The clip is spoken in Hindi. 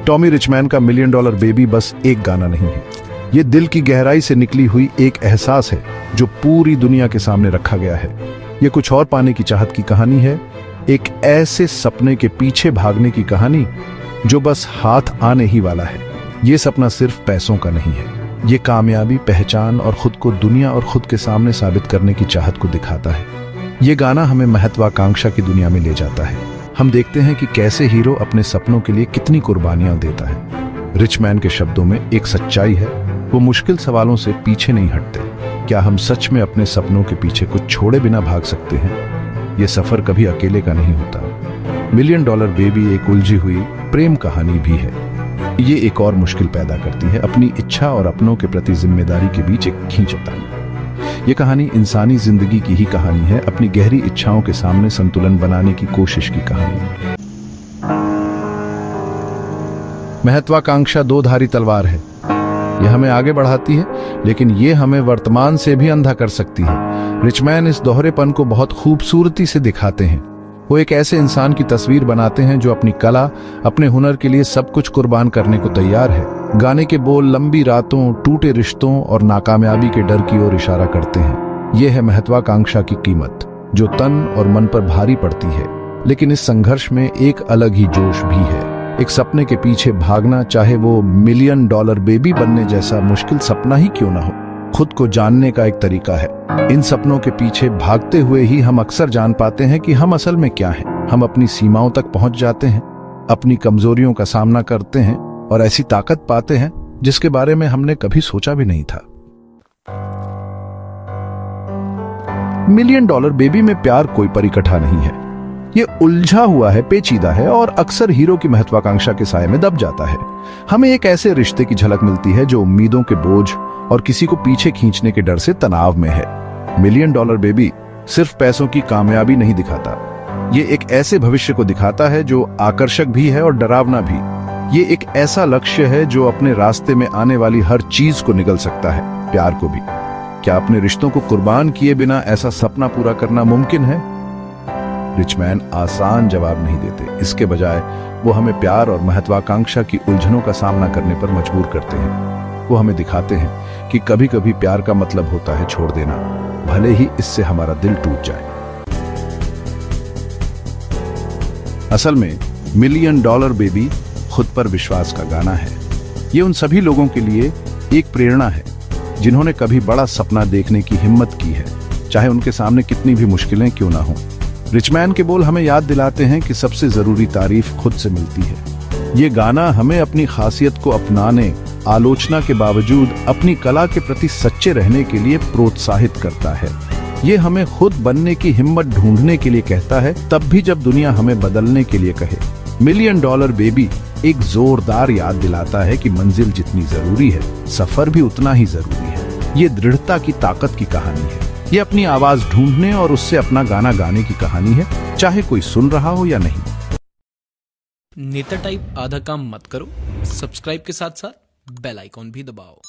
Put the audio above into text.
टॉमी रिचमैन का $1 मिलियन बेबी बस एक गाना नहीं है, ये दिल की गहराई से निकली हुई एक एहसास है जो पूरी दुनिया के सामने रखा गया है। ये कुछ और पाने की चाहत की कहानी है, एक ऐसे सपने के पीछे भागने की कहानी जो बस हाथ आने ही वाला है। ये सपना सिर्फ पैसों का नहीं है, ये कामयाबी, पहचान और खुद को दुनिया और खुद के सामने साबित करने की चाहत को दिखाता है। ये गाना हमें महत्वाकांक्षा की दुनिया में ले जाता है। हम देखते हैं कि कैसे हीरो अपने सपनों के लिए कितनी कुर्बानियां देता है। रिचमैन के शब्दों में एक सच्चाई है, वो मुश्किल सवालों से पीछे नहीं हटते। क्या हम सच में अपने सपनों के पीछे कुछ छोड़े बिना भाग सकते हैं? ये सफर कभी अकेले का नहीं होता। $1 मिलियन बेबी एक उलझी हुई प्रेम कहानी भी है। ये एक और मुश्किल पैदा करती है, अपनी इच्छा और अपनों के प्रति जिम्मेदारी के बीच एक खींचतान। ये कहानी इंसानी जिंदगी की ही कहानी है, अपनी गहरी इच्छाओं के सामने संतुलन बनाने की कोशिश की कहानी। महत्वाकांक्षा दो धारी तलवार है, यह हमें आगे बढ़ाती है लेकिन ये हमें वर्तमान से भी अंधा कर सकती है। रिचमैन इस दोहरेपन को बहुत खूबसूरती से दिखाते हैं। वो एक ऐसे इंसान की तस्वीर बनाते हैं जो अपनी कला, अपने हुनर के लिए सब कुछ कुर्बान करने को तैयार है। गाने के बोल लंबी रातों, टूटे रिश्तों और नाकामयाबी के डर की ओर इशारा करते हैं। यह है महत्वाकांक्षा की कीमत, जो तन और मन पर भारी पड़ती है, लेकिन इस संघर्ष में एक अलग ही जोश भी है। एक सपने के पीछे भागना, चाहे वो $1 मिलियन बेबी बनने जैसा मुश्किल सपना ही क्यों ना हो, खुद को जानने का एक तरीका है। इन सपनों के पीछे भागते हुए ही हम अक्सर जान पाते हैं कि हम असल में क्या हैं। हम अपनी सीमाओं तक पहुंच जाते हैं, अपनी कमजोरियों का सामना करते हैं और ऐसी ताकत पाते हैं जिसके बारे में हमने कभी सोचा भी नहीं था। $1 मिलियन बेबी में प्यार कोई परिकठा नहीं है, ये उलझा हुआ है, पेचीदा है और अक्सर हीरो की महत्वाकांक्षा के साए में दब जाता है। हमें एक ऐसे रिश्ते की झलक मिलती है जो उम्मीदों के बोझ और किसी को पीछे खींचने के डर से तनाव में है। $1 मिलियन बेबी सिर्फ पैसों की कामयाबी नहीं दिखाता, ये एक ऐसे भविष्य को दिखाता है जो आकर्षक भी है और डरावना भी। ये एक ऐसा लक्ष्य है जो अपने रास्ते में आने वाली हर चीज को निगल सकता है, प्यार को भी। क्या अपने रिश्तों को कुर्बान किए बिना ऐसा सपना पूरा करना मुमकिन है? रिचमैन आसान जवाब नहीं देते, इसके बजाय वो हमें प्यार और महत्वाकांक्षा की उलझनों का सामना करने पर मजबूर करते हैं। वो हमें दिखाते हैं कि कभी कभी प्यार का मतलब होता है छोड़ देना, भले ही इससे हमारा दिल टूट जाए। असल में $1 मिलियन बेबी खुद पर विश्वास का गाना है। ये उन सभी लोगों के लिए एक प्रेरणा है जिन्होंने कभी बड़ा सपना देखने की हिम्मत की है, चाहे उनके सामने कितनी भी मुश्किलें क्यों ना हो। रिचमैन के बोल हमें याद दिलाते हैं कि सबसे जरूरी तारीफ खुद से मिलती है। ये गाना हमें अपनी खासियत को अपनाने, आलोचना के बावजूद अपनी कला के प्रति सच्चे रहने के लिए प्रोत्साहित करता है। ये हमें खुद बनने की हिम्मत ढूंढने के लिए कहता है, तब भी जब दुनिया हमें बदलने के लिए कहे। $1 मिलियन बेबी एक जोरदार याद दिलाता है कि मंजिल जितनी जरूरी है, सफर भी उतना ही जरूरी है। ये दृढ़ता की ताकत की कहानी है, ये अपनी आवाज ढूंढने और उससे अपना गाना गाने की कहानी है, चाहे कोई सुन रहा हो या नहीं। नेता टाइप आधा काम मत करो, सब्सक्राइब के साथ साथ बेल आइकॉन भी दबाओ।